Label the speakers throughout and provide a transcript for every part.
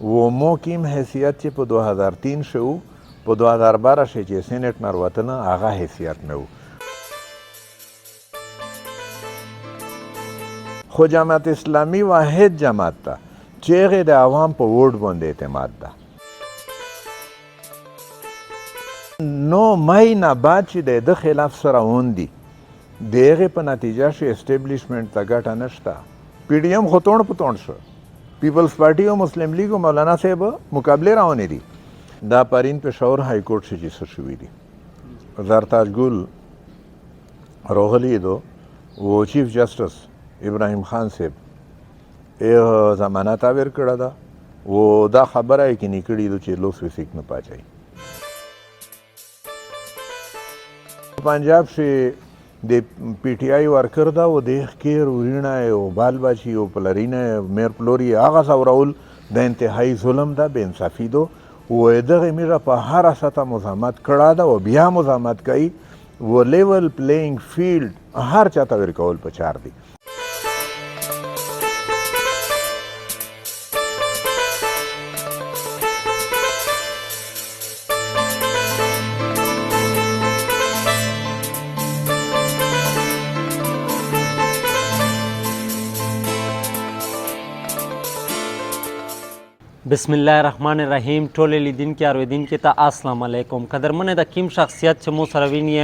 Speaker 1: و موکیم حیثیت چې په 2003 شو په 2012 شي چې سینټ نه وروتنه هغه حیثیت نه و. خو جماعت اسلامي واحد جماعت ده چې هغې د عوام په ووټ باندې اعتماد ده. نو مای نه بعد چې د ده خلاف سره اوندي د هغې په نتیجه چې اسټیبلیشمنټ ته ګټه نشته. پی ډي ایم خو توڼ په توڼ شو، پیپلز پارټي او مسلم لیگ او مولانا صاحب مقابلې روانې دي. دا پرین پېښور های کورټ چې څه شوي دي زرتاج ګل راغلی دو و چیف جسټس ابراهیم خان صاحب ضمانت ورکړه ده و دا خبره یې کني کړي دو چې لوس وسیک نه پاچوي. پنجاب شي د پی ټی آی ورکر ده و د ښکیر ورینه او بال بچي او پلرینه میر پلوري هغه ځورول د انتهایی ظلم ده، بې انصافي ده. و دغې میږه په هره سطح مزاحمت کړی ده او بیا مزاحمت کوي و لیول پلیینګ فیلډ هر چاته ورکول پکار دي.
Speaker 2: بسم الله الرحمن الرحیم. ټول لیدونکي اوریدونکي ته السلام علیکم. قدرمنه د کیم شخصیت چې مو سره ویني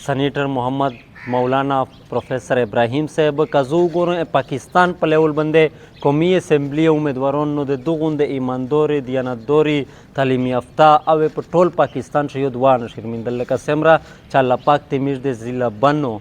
Speaker 2: سینیټر محمد مولانا پروفیسر ابراهیم صاحب کزو ګورو پاکستان په لیول باندې قومي اسمبلی امیدوارانو د دغون د ایماندوري دیانتدوري تعلیم یافته او په ټول پاکستان شیو دوان شرمندل لکه سمرا چې الله پاک تیمیر د ضلع بنو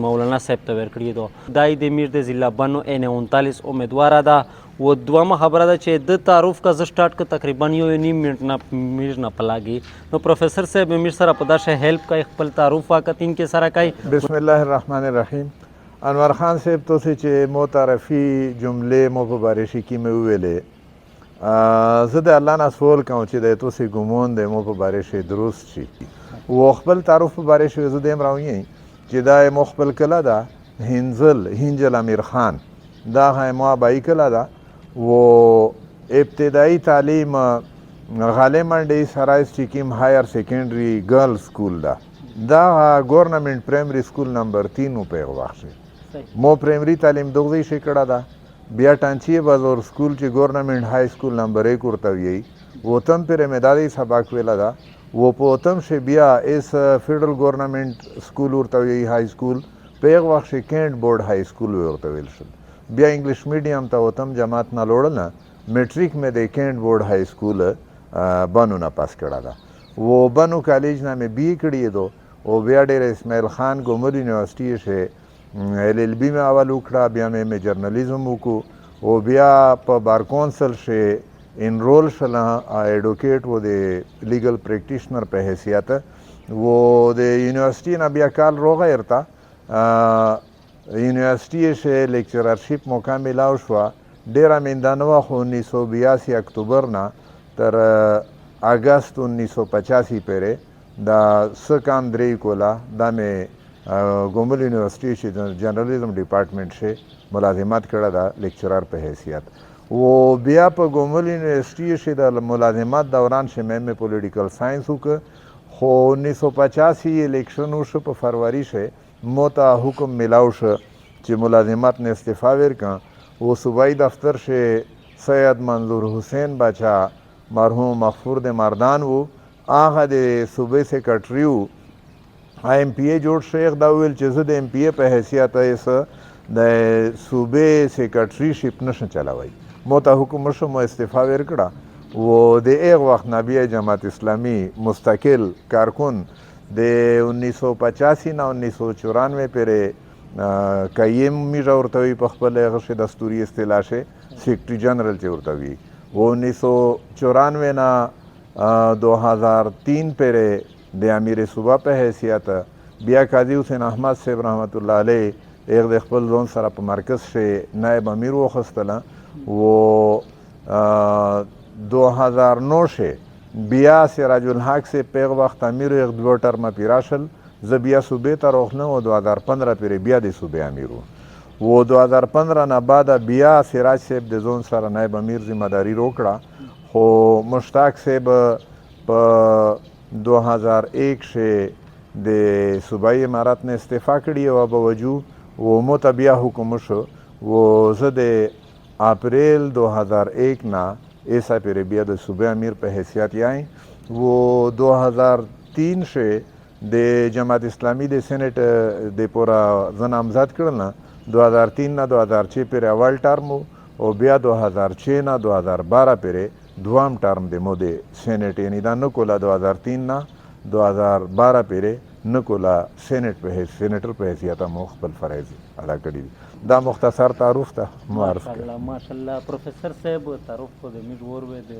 Speaker 2: مولانا صاحب ته ورکړی دو دای د میر د ضلع بنو ان 39 امیدوار ده. و دوامه خبره ده چې د تعارف کا ز سٹارټ ک تقریبا یو نیم منټ نه میر نه پلاګي. نو پروفیسر صاحب میر سره په داسې هیلپ کوي خپل تعارف واکتین کې سره کوي.
Speaker 1: بسم الله الرحمن الرحیم. انور خان صاحب تو چې مو تعارفي جملې مو په بارشي کې مې ویلې زه د الله نه سوال کوم چې د توسې ګمون د مو په بارشي درست شي و خپل تعارف په بارشي زه دیم راوي چې دا مو خپل کله ده هنجل امیر خان دا مو بای کله ده و ابتدائی تعلیم غالے منڈی سرائے سکیم ہائر سیکنڈری گرل سکول دا گورنمنٹ پرائمری سکول نمبر 3 پہ واقع مو پرائمری تعلیم دوغزی شکڑا دا بیا ٹانچی بازور سکول چی گورنمنٹ ہائی سکول نمبر 1 ورتویی وہ تم پر امدادی سباق ویلا دا وہ پوتم سے بیا اس فیڈرل گورنمنٹ سکول ورتویی ہائی سکول پیغ واقع کینٹ بورڈ ہائی سکول ورتویل شد. بیا انګلیش میډیم ته وتم جماعت نه لوړل نه میټریک مې د کینټ بورډ های سکول بنو نه پاس کړه ده و بنو کالج نه مې بی کړی دو او بیا ډېر اسماعیل خان ګومر یونیورسٹی سے LLB مې اول وکړه بیا مې جرنالیزم وکړو او بیا په بار کونسل سے انرول شله ایڈوکیٹ و د لیگل پریکټیشنر په حیثیت و د یونیورسٹی نه بیا کال روغه ارتا یونیورسٹی سے لیکچررشپ موقع ملاو شوا ډیره میندانه وه خو 1982 اکتوبر نه تر اگست 1985 پورې دا څه کام درې کوله دا مې ګومل یونیورسٹی سے جرنالیزم ډپارټمنټ سے ملازمت کړه دا لیکچرر په حیثیت و بیا په ګومل یونیورسٹی سے د ملازمت دوران سے میں پولیټیکل سائنس وکړ خو 1985 الیکشن وشو په فروری سے موتا حکم ملاو شو چې ملازمت نے استعفا ورکا وہ صوبائی دفتر سے سید منظور حسین باچا مرحوم مغفور د مردان وہ آغا د صوبے سیکرٹری و MPA جوړ شیخ دا ویل چې زه د MPA په حیثیت ایس د صوبے سیکرٹری شپ نشم چلاوی موتا حکم شو مو استعفا ورکړه و د ایغ وقت نبی جماعت اسلامی مستقل کارکن د 1985 نه 1994 پورې کایم میږه ورته وي په خپل هغه شی دستوري اصطلاح شي سیکرټري جنرال چې ورته وي و 1994 نه 2003 پورې د امیر صوبه په حیثیت بیا قاضي حسین احمد صاحب رحمت الله علیه ایغ د خپل ځون سره په مرکز شي نائب امیر وخستله و 2009 شي بیا سراج الحق سے پیغ وقت امیر ایک 2 ټرمه پیراشل زه بیا صوبې ته روغلم او 2015 پورې بیا د صوبې امیر و و 2015 نه بعد بیا سراج صاحب د زون سره نائب امیر ذمہ داری روکړه خو مشتاق صاحب په 2001 کې د صوبایي امارت نه استعفا کړې و باوجود و مو ته بیا حکم شو و زه د اپریل 2001 نه ایسا پیر بیا د صوبه امیر په حیثیت یائی و 2003 کې د جماعت اسلامی د سینټ د پورا زه نامزد کړل نه 2003 نه 2006 پورې اول ټرم او بیا 2006 نه 2012 پورې دوام ټرم د مو د سینټ یعنی دا نه کوله 2003 نه 2012 پورې نه کوله سینټر په حیثیت مو خپل فرایض ادا کړي دي دا مختصر تعارف ته معرف کړ
Speaker 2: ماشاءالله پروفیسر صاحب تعارف خو د میډ ور وې د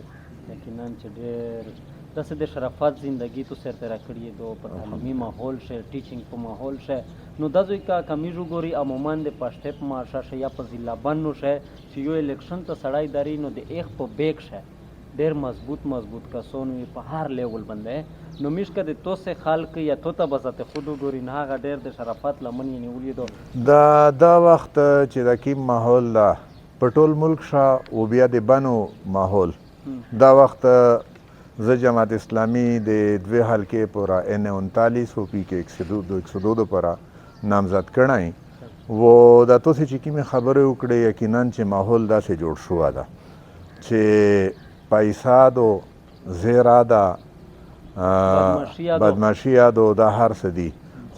Speaker 2: یقینا چې ډېر داسې د شرافت زندگی تو سر تیرا کړی دو په تعلیمي ماحول شه ټیچینګ په ماحول شه نو دا دوی کا کمیجو ګوري عموما د پاشټپ مارشا شه یا په ضلع بنو شه چې یو الیکشن ته سړای داری نو د ایخ په بیک شه ډېر مضبوط کسون وي په هر لیول باندې نو میشکه د تو سه خلق یا تو ته بزته خود ګوري نه هغه ډېر د شرافت لمن یې نیولې دو
Speaker 1: دا وخت چې د کیم ماحول دا په ټول ملک شا او بیا د بنو ماحول دا وخت زه جماعت اسلامی د دوی حلقې پورا N39 او پی کې 102 پورا نامزد کړای و دا تاسو چې کومه خبره وکړه یقینا چې ماحول داسې جوړ شو دا چې پیساد او زیرادا بدمعشی یادو دا هر څه دي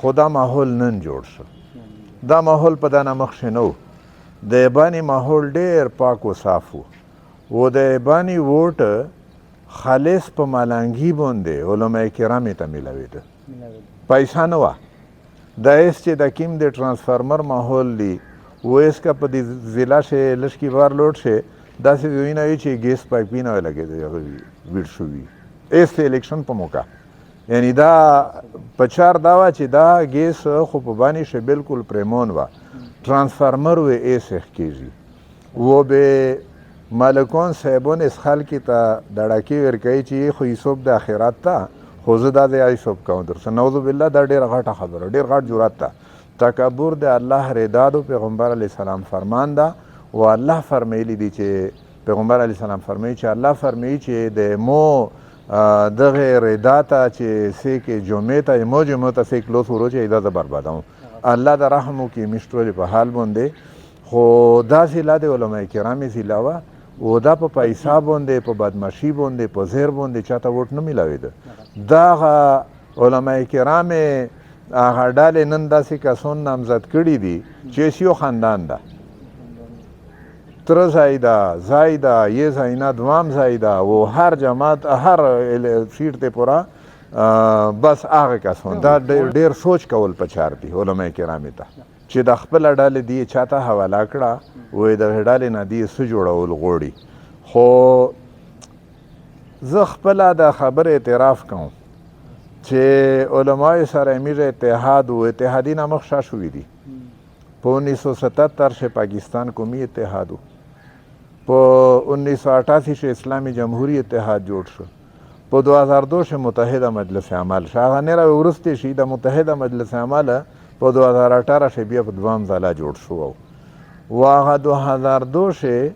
Speaker 1: خدا ماحول نن جوړ شو دا ماحول په دانه مخ شنو د بانی ماحول ډیر پاک او صاف و د بانی ووټ خالص په مالانګي باندې علماء کرام ته ملاوي پیسې نه و دا اس چې د کیم د ترانسفارمر ماحول دی و اس کا په دې ضلع شه لشکي وار لوټ شه داسې ویني چې ګیس پایپینه لګي دی ویډ شوی اس الیکشن په موقع یعنی دا پچار دا وا چې دا ګیس خو په باندې شه بالکل پریمون وا ترانسفارمر و ایس کیږي و به مالکون صاحبون اس خلکی ته دړکی ورکوي چې خو حساب د آخرت ته خو زه دا د حساب کوم درسه نعوذ بالله دا ډېره غټه خبره ډېر غټ جرأت ته تکبر د الله رضا د پیغمبر علیه السلام فرمان ده و الله فرمیلی دی چې پیغمبر علیه السلام فرمایي چې الله فرمایي چې د مو دغه رضا ته چې سې کې جمعې ته مو جمعې ته سې کلوس ورو چې دا زه بربادوم الله د رحم وکړي مشتولې په حال باندې خو دا ضلع د علماء کرامې ضلع وه و دا په پیسا باندې په بدمعشي باندې په زیر باندې چاته ووټ نه میلاوېده دا علماء کرامې هغه ډلې نن داسې کسان نامزد کړي دي چې یو خاندان ده تره ځای ده ځای ده یې ځای نه دوام ځای ده و هر جماعت هر سیټ ته پورا بس هغه کسان دا ډېر سوچ کول پچار دي علماء کرامې ته چې د خپل ډلې دی چاته حواله کړه وې د ډلې نه دی څه جوړول غوړي خو زه خپله د خبر اعتراف کوم چې علماء سره امیر اتحاد و اتحادی نه مخ شا شوي دي په 1977 شه پاکستان قومي اتحاد په 1988 شه اسلامي جمهوری اتحاد جوړ شو په 2002 شه متحده مجلس عمل شاه نه را ورسته شي د متحده مجلس عمل په 2018 شه بیا په دوام ځلا جوړ شو و هغه 2002 شه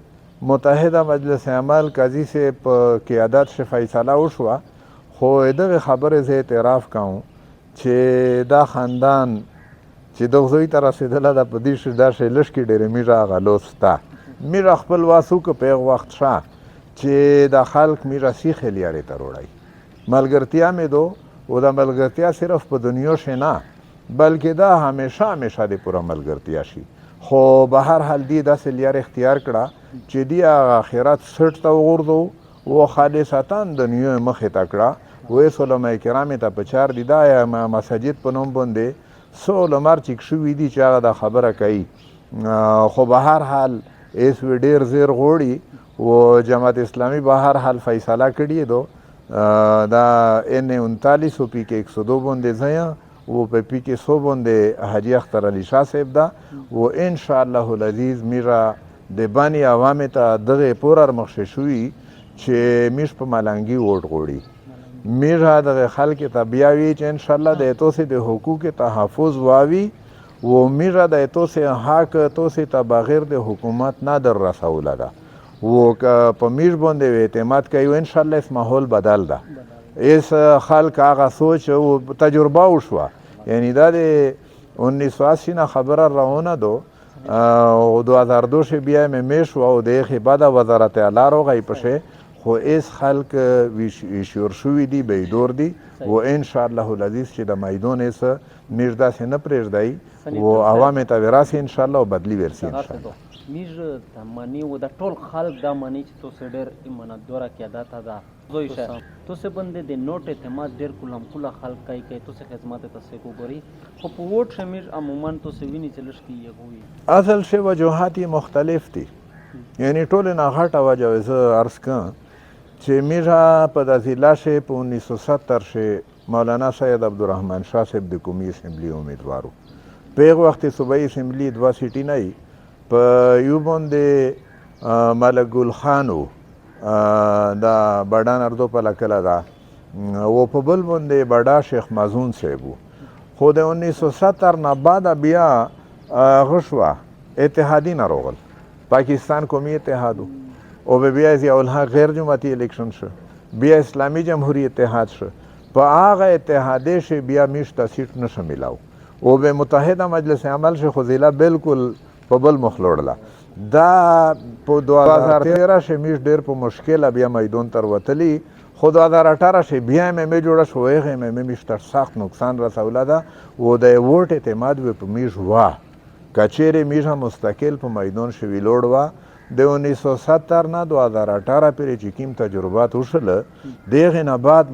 Speaker 1: متحده مجلس عمل قاضي سے په قیادت شه فیصله وشوه خو دغه خبره زه اعتراف کوم چې دا خاندان چې دغه ته رسېدله د په دې شه دا شه لشکې ډېرې میرا غلوستا میرا خپل واسو که په وخت شه چې د خلق میرا سیخ لیارې ته وړی ملګرتیا مې دو و د ملګرتیا صرف په دنیا شه نه بلکې دا همیشه د پوره ملګرتیا شي خو به هر حال دی داسې لیار اختیار کړه چې دی آخرت سټ ته وغورځو و خالصتا دنیا مخې ته کړه و علماء کرامې ته په چار دي دا مساجد په نوم باندې څو علمار چې شوي دي چې هغه دا خبره کوي خو به هر حال ایس وی ډېر زیر غوړي و جماعت اسلامی به هر حال فیصله کړي دو دا N39 او پی کې 102 باندې ځای و په پی کې 100 باندې حاجی اختر علی شاه صاحب دا و ان شاء الله العزیز میرا د بانی عوام ته دغه پورر مخشه شوي چې میش په ملنګي ووټ غوړي میرا دغه خلک ته بیا وی چې ان شاء الله د توسې د حقوق تحفظ واوي و میره د توسې حق توسې ته بغیر د حکومت نه در رسوله ده و که په میر باندې اعتماد کوي انشاءالله اس ماحول بدل ده اس خلق هغه سوچ و تجربه وشوه یعنی دا د 1980 نه خبره روانه دو 2002 شی بیا مې میشو او د یخې بعد وزارت اعلی راغی پشې خو اس خلق ویشور شوي دي بیدور دي و انشاءالله العزیز چې د میدان اس میر داسې نه پرېږدی و عوام ته وراسي انشاءالله او بدلی ورسي انشاءالله
Speaker 2: میر ته منی و د ټول خلق دا منی چې تاسو ډېر ایمانداره قیادت ده زوی شه تاسو باندې د نوٹ اعتماد ډېر کلم کله خلق کوي تاسو خدمات تاسو کوګوري خو په ووټ شمیر عموما تاسو ویني چې لشتي یوي
Speaker 1: اصل شی وجوهات مختلف دي یعنی ټول نه غټه وجه زه عرض کوم چې میرا په داسې لاشه په 1970 شی مولانا سید عبدالرحمن شاه صاحب د قومي اسمبلی امیدوارو په هغه وخت صوبایي اسمبلی 2 سیټي نه په یو باندې ملک ګل خانو دا بډان اردو په لکله ده او په بل باندې بډا شیخ مازون صاحب خو د 1970 نه بعد بیا غشوه اتحادی نه راغل پاکستان قومي اتحادو او بیا ضیاء الحق غیر جماعتي الیکشن شو بیا اسلامی جمهوری اتحاد شو په هغه اتحادی شي بیا میشته سیټ نشه میلاو او به متحده مجلس عمل شي خو ضلع بالکل په بل مخ لوړله دا په 2013 شي میش ډېر په مشکله بیا میدان تر وتلی خو 2018 شي بیا مې جوړه شو هغه مې میشته سخت نقصان رسوله ده و د ووټ اعتماد په میش وا کچېرې میشه مستقل په میدان شوي لوړ وه د 1970 نه 2018 پورې چې کوم تجربات وشله د هغې نه بعد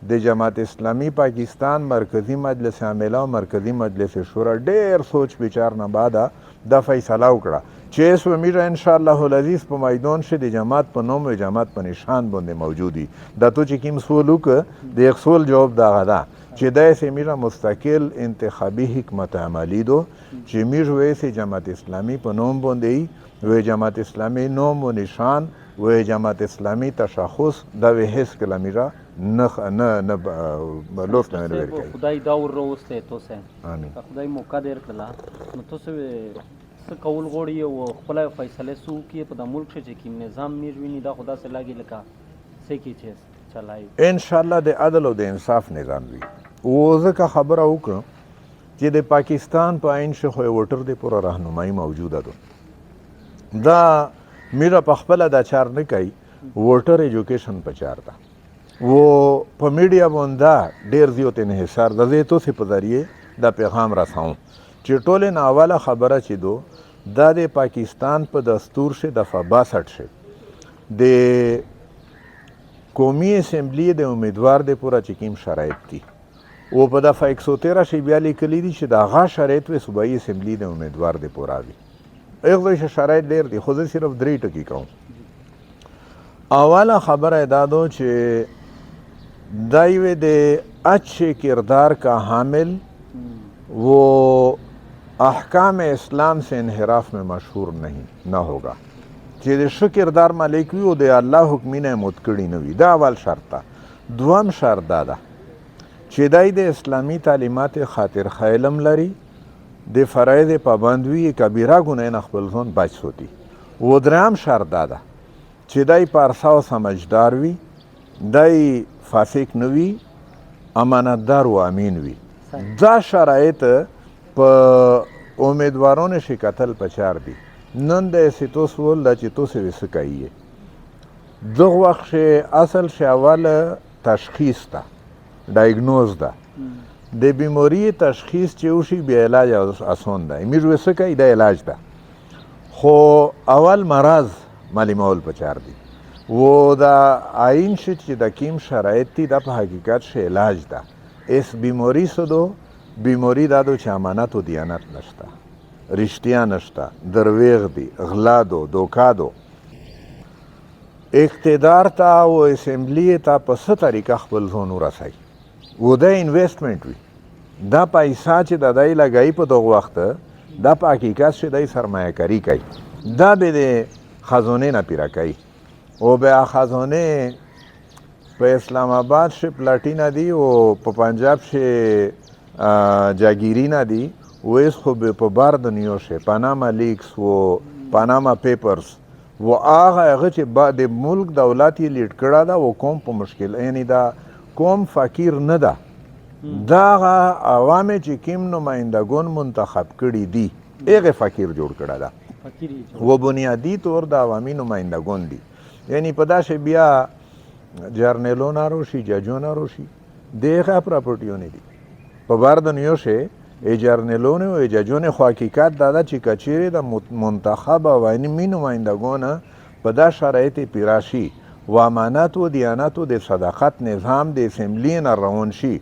Speaker 1: د جماعت اسلامی پاکستان مرکزی مجلس عامله او مرکزی مجلس شورا ډېر سوچ بچار نه بعده دا فیصله وکړه چې اس میره انشاءالله العزیز په میدان شي د جماعت په نوم و جماعت په نشان باندې موجودي دا تو چې کوم سوال وکړه د یک سوال جواب دغه ده چې داسې میره مستقل انتخابي حکمت عملی دو چې میر ویسې جماعت اسلامی په نوم باندې و جماعت اسلامی نوم و نشان و جماعت اسلامی تشخص دا و هیڅ کله میره نه لوست نه ورکوي
Speaker 2: خدای دا وروسته تاسو
Speaker 1: امين
Speaker 2: خدای موقع ډیر کړه نو تاسو څه کول غوړی او خپل فیصله سو کې په د ملک چې کوم نظام میر ویني دا خدا سره لاګي لکه څه کې چې چلای
Speaker 1: ان شاء الله د عدل او د انصاف نظام وي او ځکه خبره وکړم چې د پاکستان په عین شخو ووټر د پوره راهنمایي موجوده ده دا میرا په خپل د چار نه کوي ووټر ایجوکیشن په چار ده و په میډیا باندې ډیر زیات انحصار د زیتو سي په ذریعه د پیغام رساو چې ټول نه اوله خبره چې دو د پاکستان په دستور شه دفعه 62 شه د قومي اسمبلی د امیدوار د پوره چکیم شرایط دي او په دفعه 113 شي بیا لیکلي دي چې د هغه شرایط و صوبایي اسمبلی د امیدوار د پوره وي هغه شرایط ډیر دي خو زه صرف 3 ټکي کوم اوله خبره دا دو چې دایوه د اچھے کردار کا حامل وہ احکام اسلام سے انحراف میں مشہور نہ ہوگا چې د ښه کردار مالک وي او د الله حکمینه متکړي نه وي دا اول شرط ده دوم شرط دا ده چې دای د اسلامی تعلیمات خاطر خیلم لري د فرایض پابند وي کبیره ګناه نه خپل ځان بچ ساتي و دریم شرط دا ده چې دای پارسا او سمجدار وي دای فاسق نه وي امانتدار و امین وي دا شرایط په امیدوارانو شي کتل پچار دي نن د سیتوس ول د چې توسې وسکایي دغه وخت اصل شی اول تشخیص ده ډایګنوز ده د بیماری تشخیص چې وشي بیا علاج آسان ده امیر وسکایي د علاج ده خو اول مرض معلومول پچار دي و دا آئین شي چې د کیم شرایط دي د په حقیقت شي علاج ده اس بیماری سدو بیماری دا دو چې امانت و دیانت نشته رشتیا نشته درویغ دی غلا دو دوکا دو اقتدار تا و اسمبلی تا په څه طریقه خپل ځان ورسوي و دا انویسټمنټ وي دا پیسه چې د دای لګایي په دغه وخت دا په حقیقت چې دای سرمایه کاری کوي دا به د خزانه نه پیره کوي او بیا خزانه په اسلام آباد شي پلاټینا دی او په پنجاب شي جاگیری نه دي ویس خو به په بار دنیو شه پاناما لیکس و پاناما پیپرز و هغه چې د ملک دولت یې لیډ کړه ده و کوم په مشکل یعنی دا کوم فقیر نه ده دا هغه عوامې چې کوم نمایندګون منتخب کړي دي هغې فقیر جوړ کړه ده و بنیادی طور د عوامي نمایندګون دي یعنی په داسې بیا جرنیلونه روشي ججونه روشي د هغه پراپرټیونه دي په بار دنیو شه ای جرنیلونه و ججونه خو حقیقت دا ده چې کچیرې د منتخب عوامي نمایندګونه په دا شرایط پیراشي و امانت و دیانت و د صداقت نظام د اسمبلی نه روان شي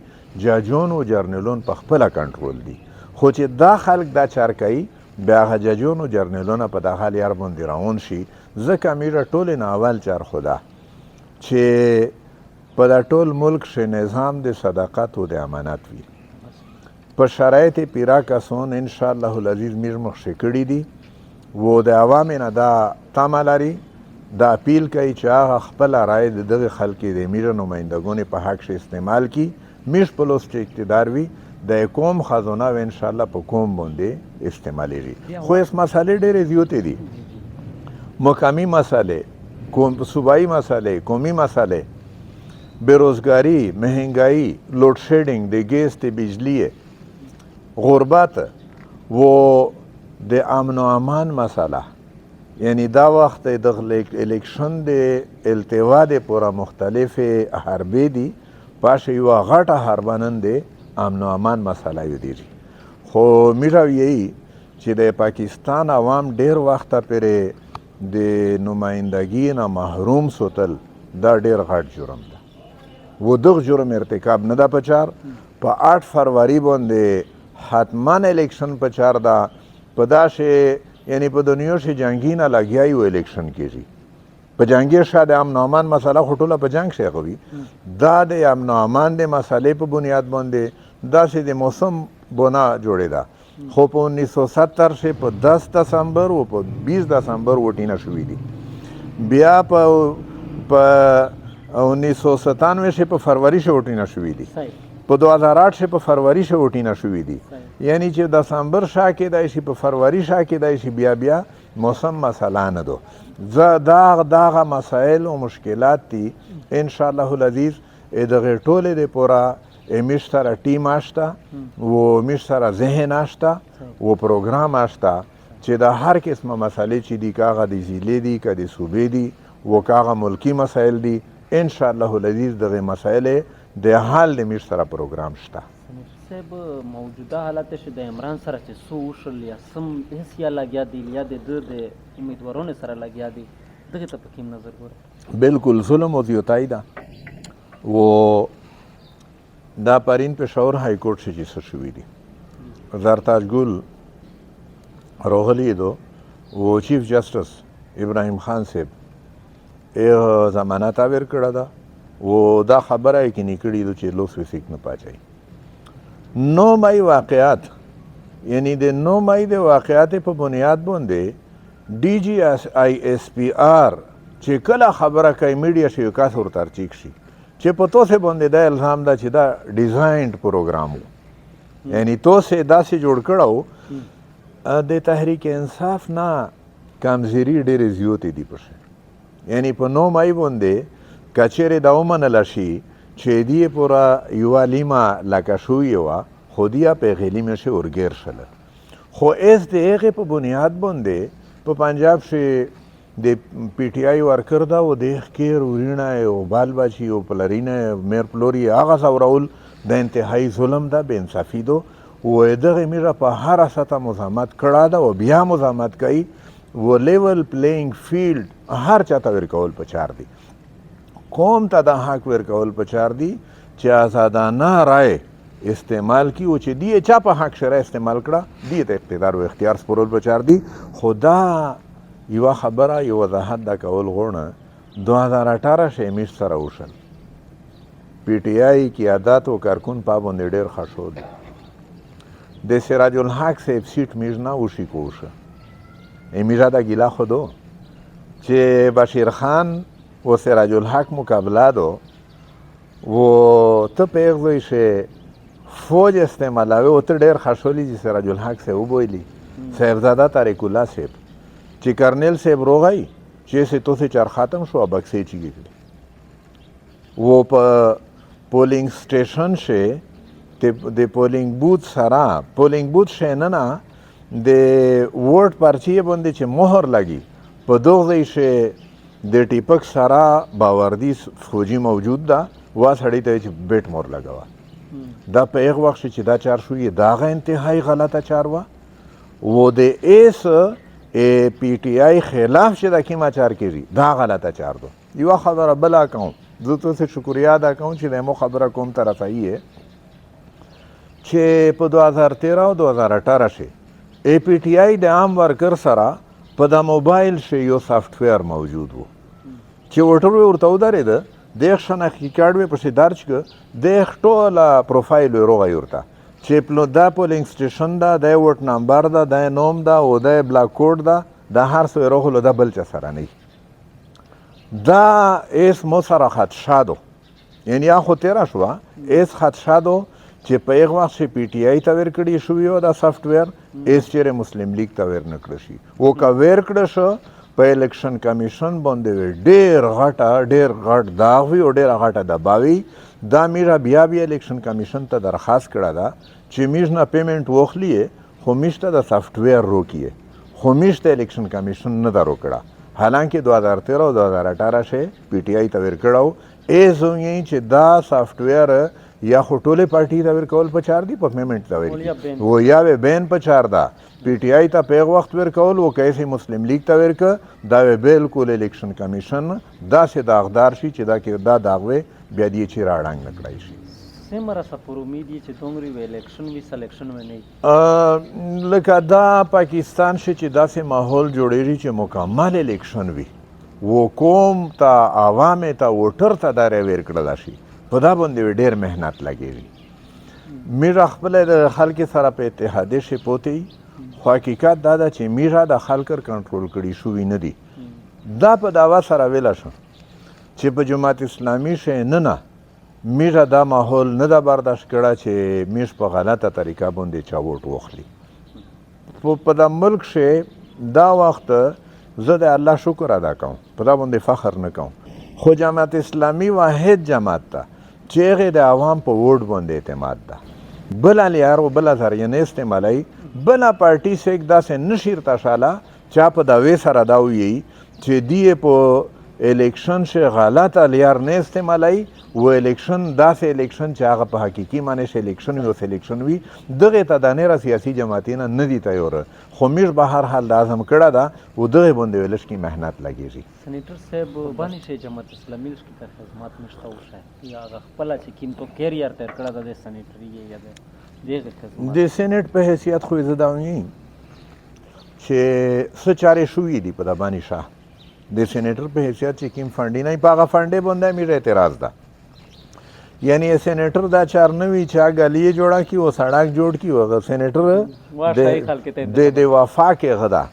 Speaker 1: ججون و جرنیلون په خپله کنټرول دي خو چې دا خلک دا چار کوي بیا هغه ججون و جرنیلونه په دغه لیار باندې روان شي ځکه میره ټولې نه اول چار خو ده چې په دا ټول ملک شه نظام د صداقت و د امانت وي په شرایط پیرا کسون انشاءالله العزیز میر مخ کړي دي و د عوامو نه دا تمه لري دا اپیل کوي چې هغه خپله رایې د دغې خلکې د میره نمایندګونې په حق شه استعمال کړي میش په لوس چې اقتدار وي د قوم خزانه و انشاءالله په قوم باندې استعمالیږي خو اس مسالې ډېرې زیاتې دي مقامی مسئلې صوبایي مسئلې قومي مسئلې بیروزگاری مهنگایی لوڈ شیڈنگ د گیس د بجلی غربت و د امن و امان مسئله یعنی دا وخت د الیکشن د التوا د پورا مختلف حربې دي پاشه یوه غټه حربه نن د امن و امان مسئله یادېږي خو میره ویي چې د پاکستان عوام ډېر وخته پرې د نمایندګي نه محروم سوتل دا ډېر غټ جرم ده و دغه جرم ارتکاب نه ده پچار په 8 فروری باندې حتما الیکشن پچار ده په داسې یعنی په دنیا شه جنګي نه لګیا یو الیکشن کېږي په جنګي شاید امن و امان مسله خو ټوله په جنګ شی وي دا د امن و امان د مسلې په بنیاد باندې داسې د موسم بنا جوړې ده خو په 1970 شه په 10 دسمبر او په 20 دسمبر وټینه شوې دي بیا په 1997 شه په فروری شه وټینه شوې دي په 2008 شه په فروری شه وټینه شوې دي یعنی چې دسمبر شا کېدای شي په فروری شا کېدای شي بیا موسم مسله نه ده دغه مسایل او مشکلات دي انشاءالله العزیز دغه ټولې د پوره میش سره ټیم آشته و میش سره ذهن آشته و پروګرام آشته چې د هر قسمه مسئلې چې دي که هغه د ضلعې دي که د صوبې دي و که هغه ملکي مسایل دي انشاءالله العزیز دغه مسایل د حل د میش سره پروګرام شته
Speaker 2: صاحب موجوده حالت چې د عمران سره چې څه وشول یا سم هېڅ یا لګیا دي یا د ده د امیدوارونو سره لګیا دي دغې ته په کوم نظر ګورئ
Speaker 1: بالکل ظلم و زیاتۍ ده و دا پرین پېښور های کورټ شه چې څه شوي دي زرتاج ګل راغلی دو و چیف جسټس ابراهیم خان صاحب ضمانت ور کړه ده و دا خبره یې کې نیکړي دو چې لوس وسیک نه پاچوي 9 مای واقعات یعنی د 9 مای د واقعات په بنیاد باندې ډي جی آی ایس پی آر چې کله خبره کوي میډیا شي کاس ورته ارچیک شي چې په توسې باندې دا الزام ده چې دا ډیزاینډ پروګرام و یعنی توسې داسې جوړ کړو د تحریک انصاف نه کمزیري ډېرې زیاتې دي پکې یعنی په 9 مای باندې که چیرې دا ومنله شي چې دې پوره یوه لیمه لکه شوې وه خو دې په هغې لیمې شه ورګیر شله خو ایس د هغې په بنیاد باندې په پنجاب شه د پی ټي آی ورکر ده و د ښکیر ورینه او بال بچي او پلرینه میر پلوري هغه ځورول د انتهایی ظلم ده بې انصافي ده و دغې میره په هره سطحه مزاحمت کړه ده و بیا مزاحمت کوي و لیول پلینګ فیلډ هر چاته ورکول پچار دي قوم ته د حق ورکول پچار دي چې آزادانه رای استعمال کی و چې دی چا په حق شرع استعمال کړه دی ته اقتدار و اختیار سپرول پچار دي خدا یوه خبره یو وضاحت دا کول غواړم 2018 شه میش سره وشل پی ټي آی قیادت و کارکون پا باندې ډېر ښه شو د سراج الحق صاحب سیټ میز نه وشي کوشه میرا دا ګیله خو دو چې بشیر خان و سراج الحق مقابله دو و ته په هغه ځای شه فوج استعمالوي او ته ډېر خوشحالي چې سراج الحق صاحب وبویلی صاحبزاده طارق الله صاحب چې کرنیل صاحب روغی چې سے تو سے چار ختم شو بکسې چی وہ پولنگ سټیشن شه د پولنگ بوت سره پولنگ بوت شه نه د ووټ پرچی باندې چې مهر لګي په دغه ځای شه د ټیپک سره باوردی فوجي موجود ده وا سړی ته چې بیټ مور لګاوه دا په هغه وخت چې دا چار شوی داغه انتهایی غلطه چار و و د ایس پی ټی آی خلاف چې دا کیما چار کیږي دا غلطه چار دو یو خبره بلا کوم زه تاسو شکریا ادا کوم چې دمو خبره کوم طرفه چې په 2013 او 2018 شي ای پی ټی آی د عام ورکر سره په د موبایل شي یو سافټویر موجود وو چې وټر ورته ودرېده د شناختی کارت په پسې درج ک د ټوله پروفایل روغی ورته چې پلو دا پولینګ سټیشن دا د ووټ نمبر دا د نوم دا او د بلاک کوډ دا د هر څو روغلو د بل چا سره نه دا اس مو سره خدشه دو یعنی خو تیرا شو اس خدشه دو چې په هغه وخت کې پی ټی آی ته ورکړی شو یو دا سافټویر اس چیرې مسلم لیگ ته ورنکړی شي او کا ورکړی شو په الیکشن کمیشن باندې ډېر غټ داغ وي او ډېر غټه دباوي دا میرا بیا الیکشن کمیشن ته درخواست کړه دا چې میش نه پیمنٹ وخلی خو میشته د سافټویر روکیه خو میشته الیکشن کمیشن نه درو کړه حالانکه 2013 او 2018 شه پی ټی آی ته ورکړاو ایزوی چې دا سافټویر یا خو ټوله پارټي ته ورکول په چار دی په پیمنٹ ته ورکړي و یا به بین په چار دا پی ټی آی ته په وخت ورکول و کیسه مسلم لیگ ته ورک دا بالکل الیکشن کمیشن دا سه داغدار شي چې دا کې دا داغوي بیا دی چې راړنګ نکړای شي
Speaker 2: سمره سفر امید چې دومره وی الیکشن وی سلیکشن و نه
Speaker 1: لکه دا پاکستان شي چې داسې ماحول جوړیږي چې مکمل الیکشن وي و کوم ته عوام ته ووټر ته دا ورکړل شي په دا باندې ډېر مهنت لګېږي میرا خپل د خلک سره په اتحادیه شي پوتې خو حقیقت دا ده چې میرا د خلکر کنټرول کړي شوي نه دي دا په دعوا سره ویله شو چې په جماعت اسلامي شي نه میرا دا ماحول نه دا برداشت کړه چې میش په غلطه طریقه باندې چا ووټ واخلي په د ملک شي دا وخت زه د الله شکر ادا کوم په دا باندې فخر نه کوم خو جماعت اسلامي واحد جماعت ده چې هغې د عوام په ووټ باندې اعتماد ده بله لیار و بله ذریعه نه استعمالوي بله پارټي سیک داسې نشي ارتشاله چا په دعوې سره دا ویي چې دی په الیکشن شي غلطه لیار نه استعمالوي و الیکشن داسې الیکشن چې هغه په حقیقي معنی شي الیکشن وي اوس الیکشن وي دغې ته د نېره سیاسي جماعتونه نه دي تیاره خو میش به هر حال لازم کړه ده و دغې باندې ویلش کې محنت لګېږي
Speaker 2: سنیټر صاحب باندې شي جماعت اسلامي کې تر خدمات نشته وشه یا هغه خپل چې کیم تو کیریئر تر کړه د سنیټری یا دغه خدمات د
Speaker 1: سینټ په حیثیت خو زه دا وایم چې څه چارې شوې دي په د بانی شاه د سینیټر په حیثیت چې کیم فنډي نه په هغه فنډې باندې مې اعتراض ده یعنی سینیټر دا چار نه وي چې هغه گلی جوړه کی او سړک جوړ کی او سینیټر د وفا کې غدا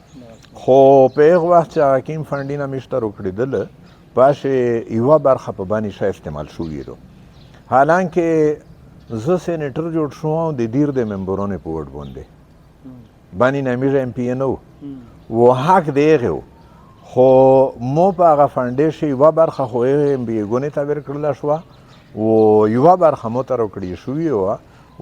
Speaker 1: خو په هغه وخت چې حکیم فنډي نه مشته روکړېدل پاشه یوه برخه په بانی شاه استعمال شوې ده حالانکه زه سینیټر جوړ شوم د دیر د ممبرانو په ووټ باندې بانی نمیره ام پی نو و حق دیغه خو مو په هغه فنډې یوه برخه خو یې ام بي ګونې ته ورکړله شوه و یوه برخه مو ته راکړې شوې وه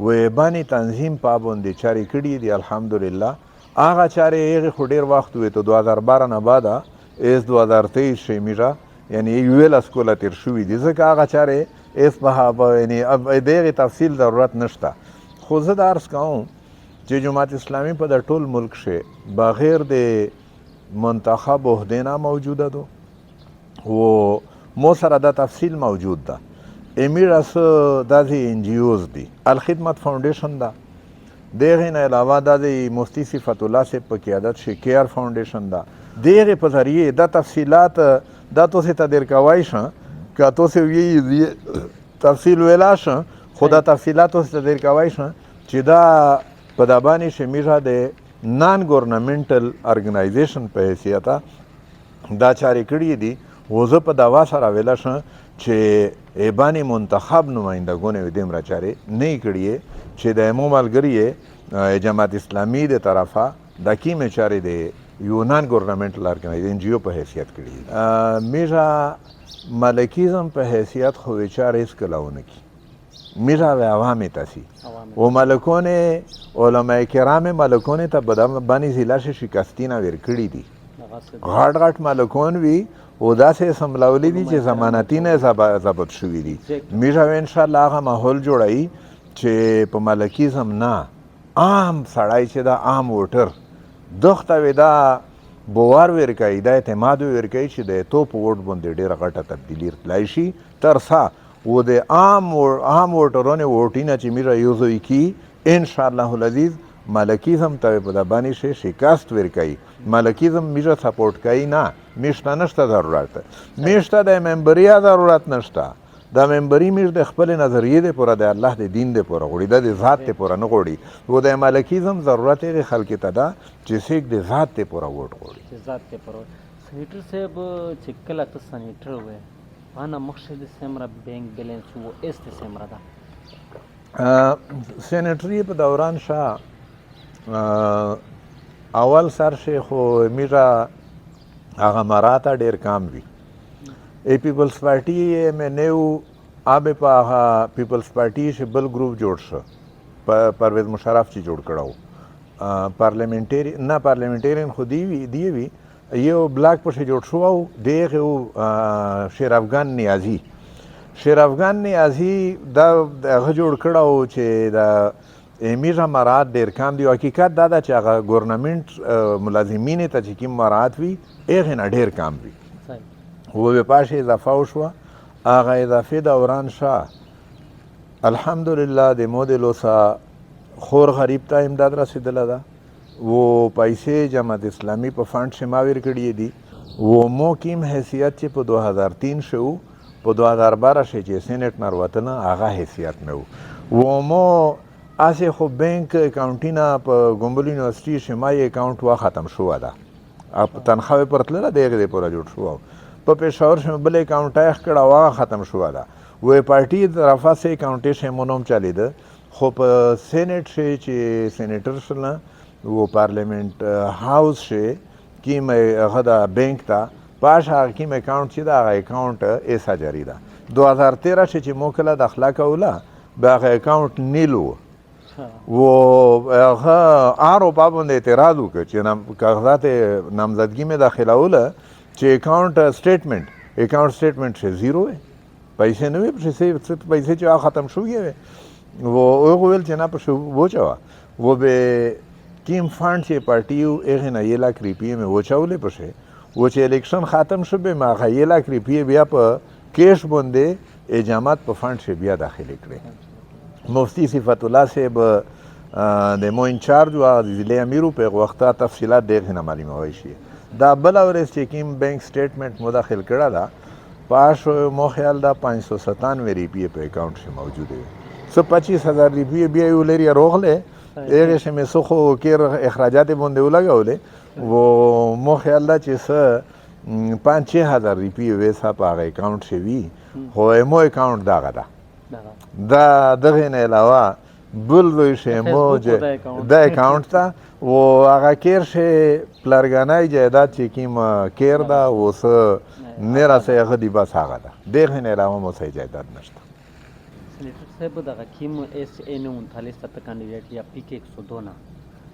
Speaker 1: و بانې تنظیم پابندې چارې کړي دي الحمدلله هغه چارې هغې خو ډېر وخت وې تو 2012 نه بعده ایس 2023 شي میره یعنی 11 کاله تېر شوي دي ځکه هغه چارې ایس په یعنی د هغې تفصیل ضرورت نشته خو زه دا عرض کوم چې جماعت اسلامي په د ټول ملک شي بغیر د منتخب عهدې نه موجوده ده و مو سره دا تفصیل موجود ده امیره څه داسې ان جی اوز دي الخدمت فاونډیشن ده د هغې نه علاوه دا د مفتی صفت الله صاحب په قیادت شي کیئر فاونډیشن ده د هغې په ذریعې دا تفصیلات دا تاسې ته در کوی شه که تاسې ویې تفصیل ویلا شه خو دا تفصیلات تاسې ته در کوی شه چې دا په دا باندې شمیره د نان ګورنمنټل ارګنایزیشن په حیثیته دا چارې کړي دي و زه په دعوا سره ویلی شم چې ایبانې منتخب نمایندګانو یې دومره چارې نه یې کړي چې د مو ملګري یې جماعت اسلامي د طرفه دا کیمې چارې د یونان گورنمنټل ارګنایزیشن NGO په حیثیت کړي میرا ملکیزم په حیثیت خو چارې هېڅکله ونه کړي میرا و عوام تاسی و ملکون علماء کرام ملکون تا بانی ضلع سے شکستی نه ور کړي دي غټ غټ ملکون وی او داسې سملاولی دي چې ضمانتي نه ضبط شوي دي میرا ان شاء الله هغه ماحول جوړایي چې په ملکیزم نه عام سړی چې دا عام ووټر دغه وی دا باور ورکوي دا اعتماد ورکوي چې د توپ ووټ باندې ډېره غټه تبدیلي راتلی شي تر څه و د عام ووټرانو ووټونه چې میرا یوزوي کی ان شاء الله العزیز ملکیزم ته په دبانی شي شکست ورکوي ملکیزم میرا سپورټ کوي نه میشته نشته ضرورت میشته د ممبریا ضرورت نشته دا ممبري میش د خپل نظریې د پوره د الله د دین د پوره غوړي د ذات د پوره نه غوړي و د ملکیزم ضرورت یې خلک ته ده چې څوک د ذات د پوره ووټ غوړي
Speaker 2: ذات د پوره سنیټر صاحب چې کله ته سنیټر وې انا مخشد سمرا بینک بیلنس و است سمرا دا
Speaker 1: سینټری په دوران شاه اول سر شیخ و میرا هغه مراته ډیر کام وی ای پیپلز پارټي مې نیو آب په هغه پیپلز پارټي چې بل ګروپ جوړ شو پرویز مشرف چې جوړ کړو پارلیمنټیرین خو دی وی یو بلاک پسې جوړ شو او دغه شیر افغان نیازي دا هغه جوړ کړو چې دا میرا مراد ډېر کم دی حقیقت دا ده چې هغه ګورنمنټ ملازمین ته چې کوم مراد وي هغې نه ډېر کم وي و پاش اضافه وشوه هغه اضافې دوران شاه الحمدلله د مودلو سه خور غریب ته امداد رسېدله ده و پیسې جماعت اسلامی په فنډ شما ور کړي دي و مو کیم حیثیت چې په 2003 شو په 2012 شې چې سینټ نه وروتنه هغه حیثیت مې و مو اسې خو بینک اکاونټینا په ګومبل یونیورسيټي شمای اکاونټ وا ختم شو ده اپ تنخواه پرتله دغه پورا جوړ شو په پېښور شمه بل اکاونټ یې کړه وا ختم شو ده وې پارټي طرفه سه اکاونټ شمونوم چلیده خو په سینټ شې چې سینیټر شنه و پارلیمنت هاوس شي کیم هغه د بانک ته پاش هغه کیم اکاونټ چې دا اکاونټ ایسا جاری ده 2013 چې موکله د اخلاق اوله به اکاونټ نیلو و هغه آرو پابند اعتراض وکړ چې کاغذات نامزدګي مې داخلوله چې اکاونټ سټیټمنټ شي زیرو پیسې نه وي پیسې چې ختم شوې وي و هغه ویل چې نه په وچوا و به کیم فاند چې پارټیو هغه نه 1 लाख روپیې مې وچولې پشه و چې الیکشن ختم شو به ما 1 लाख روپیې بیا په کیش باندې اجامات په فاند شي بیا داخلي کړې مفتی صفت الله صاحب د مو انچارج او د ضلع امیرو په وخته تفصیلات دغه نه معلومه وای شي دا بل اورس چې کیم بانک سټیټمنټ مداخل کړه دا پاش مو خیال دا 597 روپیې په اکاونټ کې موجود دي 125,000 روپیې بیا یو لري روغله هغه شمه سخو کیر اخراجات باندې ولګولې و مو خیال دا چې س 5-6,000 روپیې وېسا په اکاونټ شوی خو مو اکاونټ دا دغه نه علاوه بل وی شمو د اکاونټ ته و هغه کیر شه پلرګانای جایداد چې کیم کیر دا اوس نه راسه هغه دی بس هغه ده دغه نه علاوه مو سې جایداد نشته
Speaker 2: سنیټر صاحب دغه کیم اس ان 39 ته کاندیدټ یا پی کې 102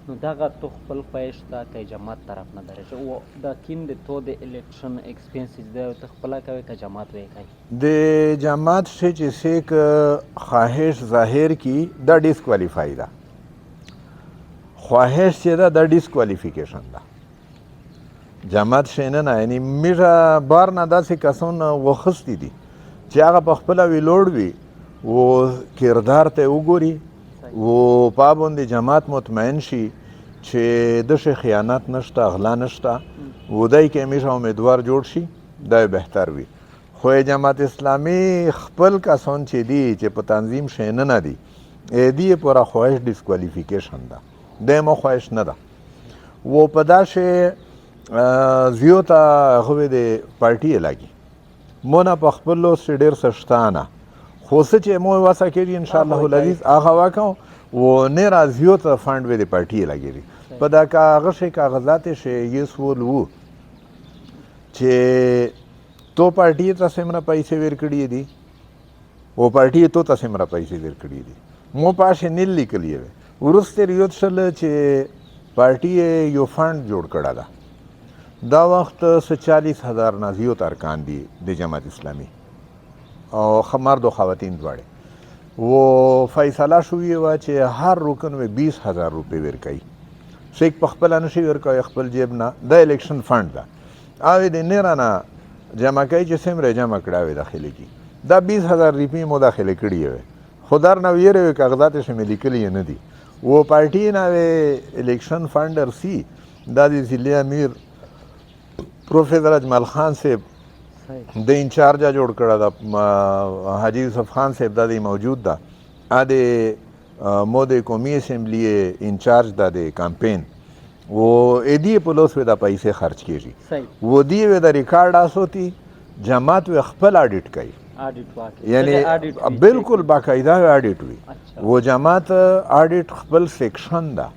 Speaker 2: نو دغه تو خپل خواهش تا که جماعت طرف نه درشه او دا کیم د تو د الیکشن ایکسپنسز د تخپل کوي که جماعت وې کوي
Speaker 1: د جماعت چې سیک خواهش ظاهر کی دا ډیسکوالیفای ده خواهش چې دا د ډیسکوالیفیکیشن ده جماعت شنه نه یعنی میرا بار نه داسې کسون وخستی دي چې هغه په خپل ویلوړ وي و کردار ته وګوري و پابند جماعت مطمئن شي چې د خیانت نشته اغلا نشته و دای کې همیشه امیدوار جوړ شي دا بهتر وي خو جماعت اسلامی خپل کسان چې دي چې په تنظیم شینه نه دي دی پورا خواهش ډیسکوالیفیکیشن ده دمو خواهش نه ده و په داسې زیوتا هغه د پارټي لګي مونه په خپل لوس چې ډېر څه شته نه خو څه چې مو وسه کېږي انشاءالله العزیز هغه وکړو و نه راضیو ته فنډ وې د پارټي لګېږي په دا هغه شی کاغذات شی یې سول وو چې تو پارټي ته څومره پیسې ورکړي دي و پارټي تو ته څومره پیسې ورکړي دي مو پاشه نیل لیکلی وی وروسته ریوت شل چې پارټي یو فنډ جوړ کړه ده دا وخت 40,000 نه زیات ارکان دي د جماعت اسلامي او مرد و خواتین دواړه و فیصله شوې وه چې هر رکن و 20,000 روپۍ ورکوي شیخ په خپله نشي ورکوي خپل جیب نه دا الیکشن فنډ ده او د نه رانه جمع کوي چې څومره جمع کړه وي داخلي کي دا 20,000 روپۍ مو داخله کړي وي خو در نه ویره کاغذات شې مې لیکلي نه دي و پارټي نه الیکشن فنډر سی دا د ضلع امیر پروفیسر اجمل خان صاحب د انچارج جوړ کړه د حاجی یوسف خان صاحب دا دی موجود ده ا د مود قومي اسمبلی انچارج دا د کمپین و ادی په لوس د پیسې خرچ کیږي و دی د ریکارډ اسوتی جماعت و خپل اډیټ کوي یعنی بالکل باقاعده اډیټ وي و جماعت اډیټ خپل سیکشن ده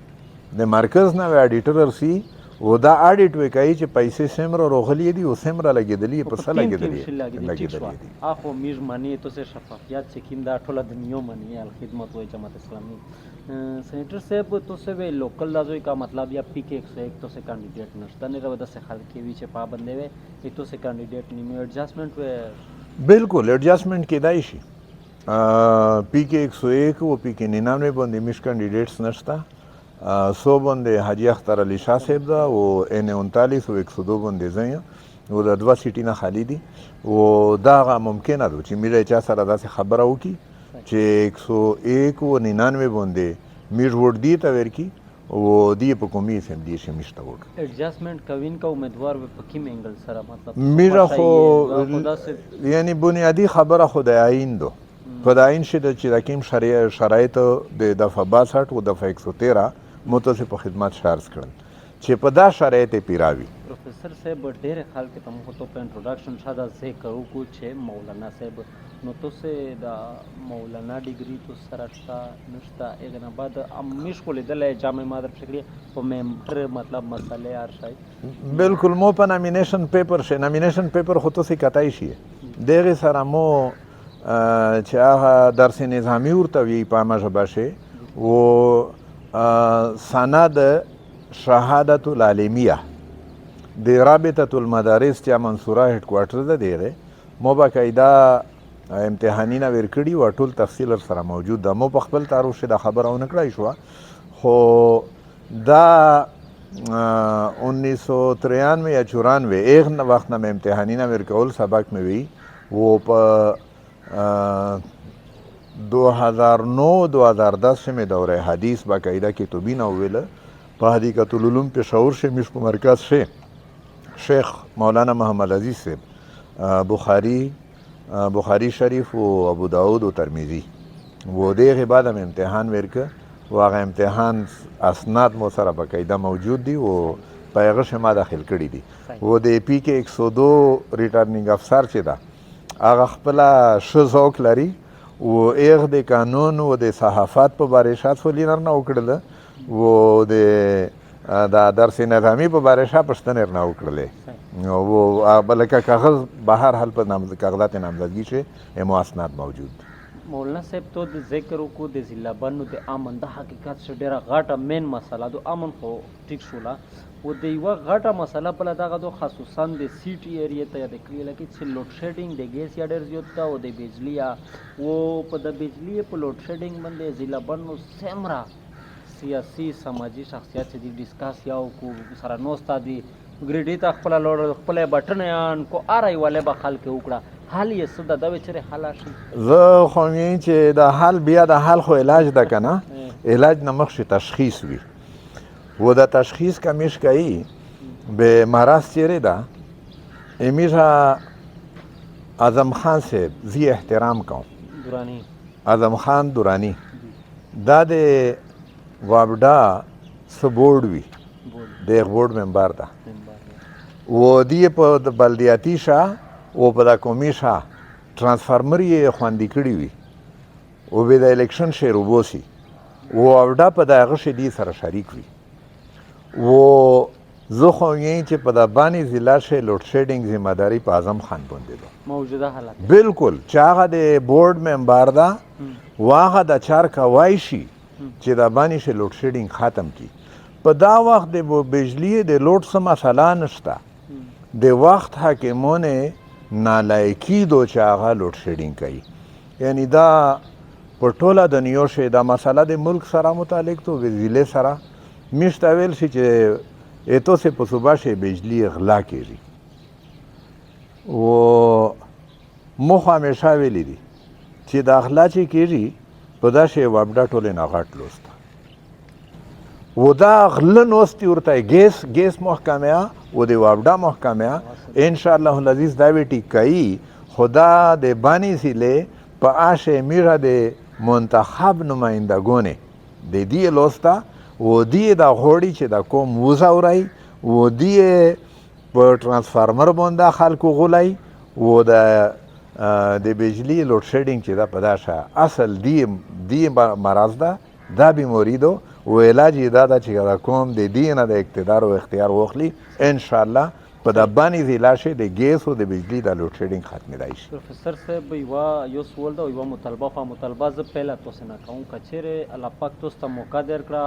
Speaker 1: د مرکز نه اډیټر سی و دا اډیټ وی کوي چې پیسې څومره راغلي دي او څومره لګېدلي په څه لګېدلي
Speaker 2: دي اخو میر منی تو سے شفافیت چې کیم دا ټوله د نیو منی الخدمت وای جماعت اسلامی سینیټر صاحب تو سے وی لوکل لازوی کا مطلب یا پی کے 101 تو سے کینډیډیټ نشته نه رو د سے خلک وی چې پابند وي تو سے کینډیډیټ نیمه ایڈجسٹمنٹ و
Speaker 1: بالکل ایڈجسٹمنٹ کېدای شي پی کې 101 او پی کې 99 باندې مش کینډیډیټس نشته 100 باندې حاجی اختر علی شاه صاحب دا او ان 39 او 102 باندې ځای او د دوه سیټي نه خالی دي او دا ممکنه ده چې میره چا سره داسې خبره وکړي چې 101 او 99 باندې میر وړ دی ته ورکی او دی په کومي اسمبلی شي مشته وک
Speaker 2: ایڈجسٹمنٹ کوین کا امیدوار په کوم انګل سره مطلب
Speaker 1: میره خو یعنی بنیادی خبره خدای آئین دو خدای شي چې د کوم شرایط د دفعه 62 او دفعه 113 متصف خدمات شارس کړل چې په دا شرایط پیراوي
Speaker 2: پروفیسر صاحب ډېر خلک ته مو ته په انټروډکشن شاده ذکر وکړو چې مولانا صاحب نو تاسو دا مولانا ډیګری تو سره نشته اګه نه بعد امیش خو لیدل جامع مادر فکری په ممبر مطلب مسئله ار شای
Speaker 1: بالکل مو په نامینیشن پیپر شه نامینیشن پیپر خو تاسو کتای شي دغه سره مو چې هغه درس نظامی ورته وی په مجبه شه و سند شهادت العلمیه د رابطه المدارس چې منصوره هډ کوارټر ده دی مو باقاعده امتحانونه ورکړي او ټول تفصیل سره موجود ده مو په خپل تعارف شه د خبره ونه کړای شو خو دا 1993 یا 94 ایک وخت نه امتحانونه ورکول سبق مې وی و په 2009-2010 में दौरे हदीस बाकायदा की तुबीना हुए पहदीकत उलूम पेशावर से मिश मरकज से शेख मौलाना मोहम्मद अजीज़ से बुखारी शरीफ व अबू दाऊद व तरमीज़ी वो देर के बाद हम इम्तहान वेरक वाग इम्तहान असनाद मोसरा बाकायदा मौजूद दी वो पैगश मा दाखिल कड़ी दी वो दे पी के 102 रिटर्निंग अफसर से दा आगा खपला शौक लरी و ایغ د قانون و د صحافت په باره شات فولینر نه وکړل و د درس نظامی په باره شات پښتنر نه وکړل و بلکه کاغذ بهر حال په نام کاغذات نامزدگی شه مواسنات موجود
Speaker 2: مولانا صاحب تو د ذکر کو د ضلع بنو د امن د حقیقت څخه ډیره غاټه مین مسله د امن خو ټیک شولا و د یو غاټه مسله په دغه د خصوصا د سیټي ایریا ته د کلیل کې چې لوډ شیډینګ د ګیس یا ډیر زیات او د بجلی او په د بجلی په لوډ شیډینګ باندې ضلع بنو سمرا سیاسي سماجی شخصیت چې د ډیسکاس یا کو سره نو استادي ګریډي ته خپل لوډ خپل بټن یان کو ارای والے به خلک وکړه حال یې صدا د وچره حل شي
Speaker 1: زه خو چې د حال بیا د حال خو علاج ده کنه علاج نه مخکې تشخیص وي و دا تشخیص کمیش کوي به مرض چیرې ده امیشه اعظم خان صاحب زی احترام کوم
Speaker 2: دورانی
Speaker 1: اعظم خان دورانی دا د وابډا سبورډ وی د بورډ ممبر ده و دی په بلدیاتی شاه او په دا قومي شاه ټرانسفارمر یې خوندي کړي وي او به د الیکشن شی روبوسي و اوډا په د هغه شی سره شریک وي و زه خو یې چې په د بانی ضلع شی لوډ شیډینګ ذمہ داری په اعظم خان باندې ده
Speaker 2: موجوده حالت
Speaker 1: بالکل چې هغه د بورډ ممبر ده واغه د چار کوای شي چې د بانی شی لوډ شیډینګ ختم کی په دا وخت د بجلی د لوډ څه مسله نشته د وخت حاکمونه نالایقي دو چې هغه لوډ شیډینګ کوي یعنی دا په ټوله د نیو شی دا مسله د ملک سره متعلق تو ضلع سره میشته ویل شي چې ایتو سے په صوبه شی بجلی اغلا کیږي و مخ همیشه ویلی دي چې د اغلا چې کیږي په دا شی وابډا ټولې نه غټ لوسته و دا غله نوستی ورته ګیس محکمه و د وابډا محکمه ان شاء الله العزیز دا وی ټیکای خدا د بانی سیله په آشه میرا د منتخب نمایندگونه د دې لوستا و دی دا غوړي چې دا کوم وزاورای و دی په ټرانسفارمر باندې خلکو غولای و د بجلی لوډ شیډینګ چې دا پداشه اصل دی مرض ده دا بیماری دو و علاج دا چې دا کوم د دینه د اقتدار او اختیار واخلي ان شاء الله په د بانی ضلع شي د ګیس او د بجلی د لوډ شیډینګ ختمېدای شي
Speaker 2: پروفیسر صاحب یو سوال ده یو مطالبه زه پهله تاسو نه کوم کچېرې الله پاک تاسو ته موقع درکړه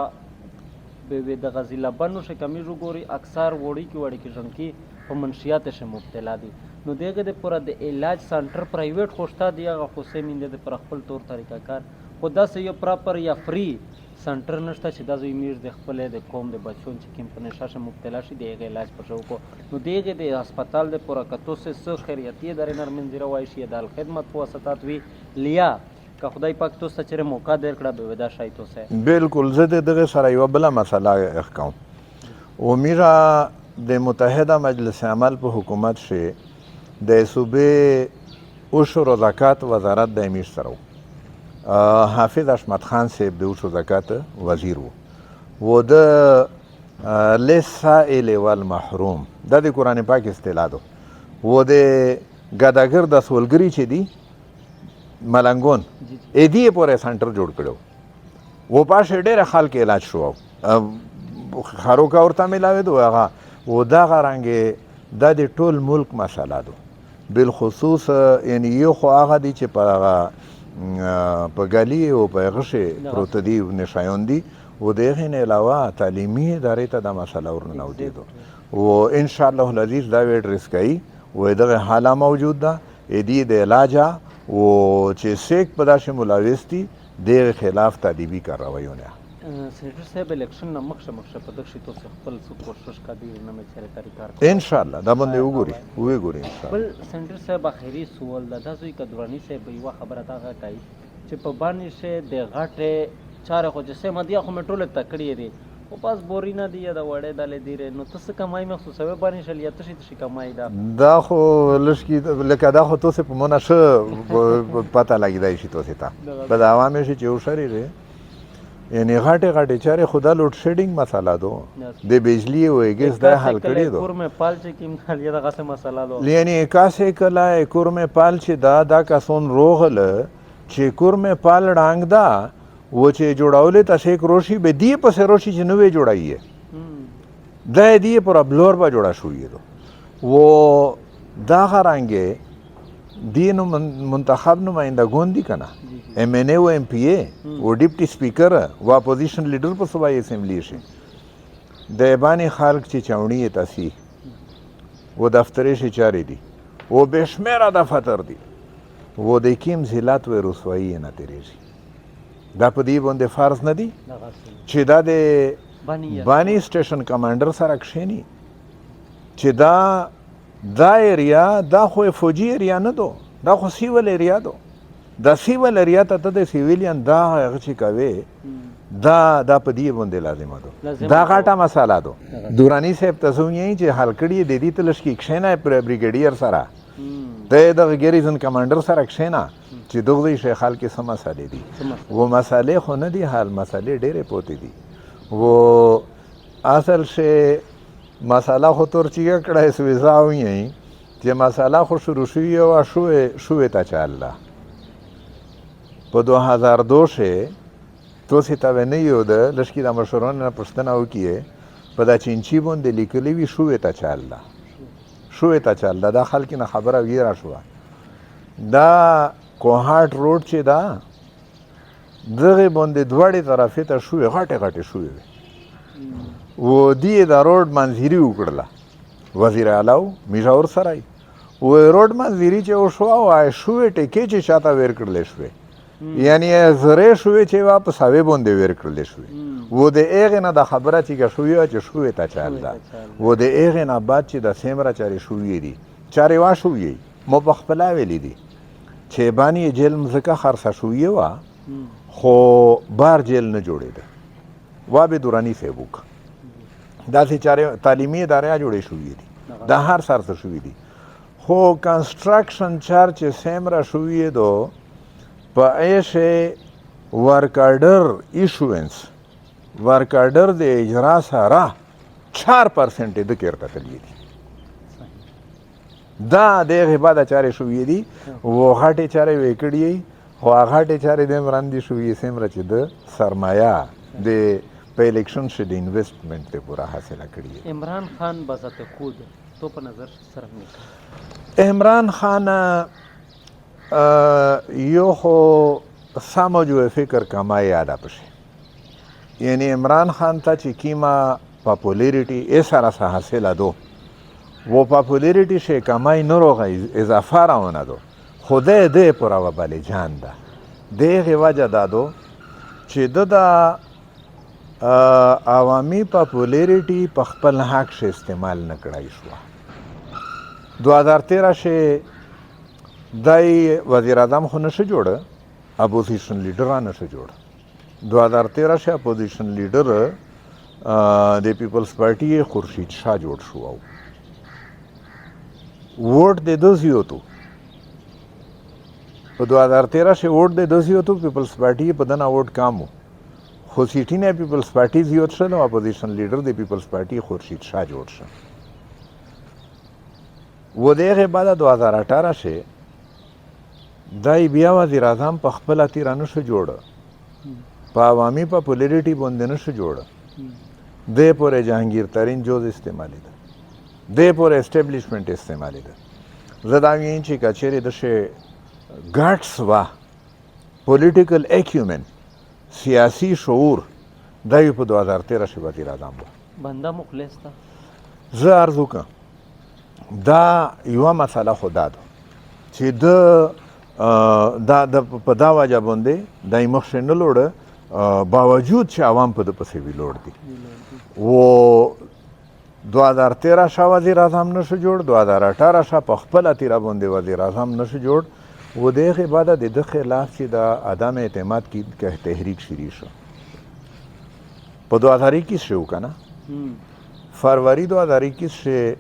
Speaker 2: به د غزیلا بنو شه کمیږي ګوري اکثر وړي کې ژوندکی په منشیات شه مبتلا دي نو دغه د پوره د علاج سنټر پرایویټ خوشتا دی هغه خو سیمینده د پر خپل تور طریقه کار خدا سه یو پراپر یا فری سنټر نشته چې د زوی میر د خپل د قوم د بچون چې کوم په نشه مبتلا شي د علاج پر شو کو نو دغه د هسپتال د پوره کتو سه خیریتی در نرمنځره وای شي د خدمت په واسطات وی لیا که خدای پاک تو سره موقع درکړه به ودا شای تو سه
Speaker 1: بالکل زه دغه سره یو بل مسله احکام و میرا د متحده مجلس عمل په حکومت شي د صوبې عشر و زکات وزارت د امیر سره حافظ اشمت خان صاحب د عشر و زکات وزیر و د لسائل والمحروم د قرآن پاک اصطلاح ده و د ګداګر د سولګری چې دی ملنګون ا دې پورې سنټر جوړ کړو و پاشه ډېر خلک علاج شو خارو کا ورته ملاوي دوه هغه و دا غرانګه د ټول ملک مسله ده بالخصوص یعنی یو خو هغه دی چې په ګالی او په غشه پروت دی نشایون دی و دغه نه علاوه تعلیمي ادارې ته د مسله ورننو دي و ان شاء الله العزیز دا ویډ ریسکای و دغه حاله موجود ده ادي د علاج و چې سیک په داسې ملاوث دي د خلاف تادیبي کاروایونه
Speaker 2: سینیټر صاحب الیکشن نه مخشه په دغه شی تاسو خپل څه کوشش کوي نه مې چیرې طریقار
Speaker 1: ان شاء الله دا باندې وګوري ان شاء الله
Speaker 2: بل سینیټر صاحب اخیری سوال ده تاسو یې کډورانی صاحب یو خبره تا کوي چې په باندې شه د غټه چاره خو چې مدیا خو مټوله تکړی دي او پاس بوري نه دی دا وړه دلې دی نو تاسو کمای مخصوصه باندې شل یا تاسو کمای
Speaker 1: دا خو لشکي لکه دا خو تاسو په مونږ شه پته لګیدای شي تاسو ته په دا عوامي شي چې وشري دي یعنی غټه چاره خدا لوډ شیډینګ مسله دو د بجلی او ګیس دا حل کړی دو
Speaker 2: کور مې پال چې کیم خل یا دغه مسله دو
Speaker 1: یعنی کاسه کلا کور مې پال چې دا کسون روغل چې کور مې پال ډانګ دا و چې جوړاولې تاسو یک روشي به دی په روشي چې نوې جوړایي دا دی پر بلور با جوړا شوې دو و دا غرانګه دین منتخب نماینده ګوندی کنه ایم این ای او ایم پی ای او ډیپټي سپیکر او اپوزیشن لیډر په صوبایي اسمبلی شي د باندې خلک چې چاونی تاسي و دفترې شي چاري دي او بشمیره دفتر دي و د کیم ذلت و رسوایی نه تیریږي دا په دې باندې فرض نه دي چې دا د بانی سټیشن کمانډر سره کښینی چې دا ایریا دا خو فوجي ایریا نه دو دا خو سیول ایریا دو دا سیول ایریا ته د سیویلیان دا هغه چې کوي دا په دې باندې لازمه دو دا غاټه مساله دو دورانی صاحب تاسو یې چې حل کړی د دې تلش کې کښینه پر بریګیډیر سره د ګریزن کمانډر سره کښینه چې دغه شیخ خال کې سم مسالې دي و مسالې خو نه دي حال مسالې ډېرې پوتې دي و اصل شی مساله خو تور چې کړه سویزا وي چې مسله خو شروع شوې وه شوې ته چاله په 2002 کې توسې ته به نه یو ده لږ کې د مشرانو نه پوښتنه وکړي په دا چینچي باندې لیکلي وي شوې ته چاله شوې ته چاله دا خلک نه خبره ویره شوه دا کوهاټ روډ چې ده دغې باندې دواړې طرفې ته شوې غټې غټې شوې وې و دې د روډ منظري وکړله وزیر اعلی و میژه ورسره و روډ منظري چې وشوه وایي شوې ټکې چې چاته ویر کړلی شوې یعنی زرې شوې چې واپس هوې باندې ویر کړلی شوې و د هغې نه دا خبره چې شوې وه چې شوې ته چال ده و د هغې نه بعد چې د سیمره چارې شوې دي چارې وا شوې مو په خپله ویلي دي چې بانې جیل مځکه خرڅه شوې وه خو بار جیل نه جوړېده وا به دوراني صاحب وکړه داسې چارې تعلیمي ادارې جوړې شوې دي دا هر سر څه شوي دي خو کنسټرکشن چار چې سیمره شوې دو په ایشه ورک آرډر ایشوینس ورک آرډر د اجرا سره 4% د کېرته تللی دي دا دغې بعده چارې شوې دي و غټې چارې وې کړي خو هغه غټې چارې د وړاندې شوې سیمره چې د سرمایه د په الیکشن شې د انویسټمنټ ته پوره حاصله کړي
Speaker 2: عمران خان بذات خود تو په نظر سره
Speaker 1: عمران خان یو خو سمجو فکر کمای یاده پشه یعنی عمران خان ته چې کیما پاپولیریټي ای سره سه حاصله دو و پاپولیریټي شي کمای نه روغی اضافه راونه دو خدای دې پورا وبالي جان ده دغه وجه دادو چې د عوامي پاپولیریټي په خپل حق شه استعمال نه کړای شو 2013 شه دای وزیر اعظم خو نشه جوړه اپوزیشن لیډرانه نشه جوړه 2013 شه اپوزیشن لیډر د پیپلز پارټي خورشید شاه جوړ شو ووټ د دوزیو تو په 2013 شه ووټ د دوزیو تو پیپلز پارټي په دنا ووټ کامو خو سیټی نه پیپلز پارټي زیات شنو اپوزیشن لیډر د پیپلز پارټي خورشید شاه جوړ شو و دغه بعد 2018 شه دای بیا وزیر اعظم په خپل تیرانه شو جوړه په عوامي پاپولیریټي باندې نشو جوړه د پورې جهانگیر ترین جوز استعمالي ده د پورې اسټابلیشمنت استعمالي ده زه دا ویم چې کچېرې د شه ګټس وا پولیټیکل ایکیومن سیاسی شعور دای په 2013 شه وزیر اعظم
Speaker 2: بنده مخلص تا
Speaker 1: زه ارزو کوم دا یوه مسله خو دا ده چې د په دا وجه باندې دای مخ نه لوړه باوجود چې عوام په د پسې ویلوړ دي و 2013 شاه وزیر اعظم نشو جوړ 2018 شاه په خپل تیرا باندې وزیر اعظم نشو جوړ و دغه بعد د خلاف چې د عدم اعتماد کی تحریک شروع شو په 2021 شو کنه فروری 2021 سے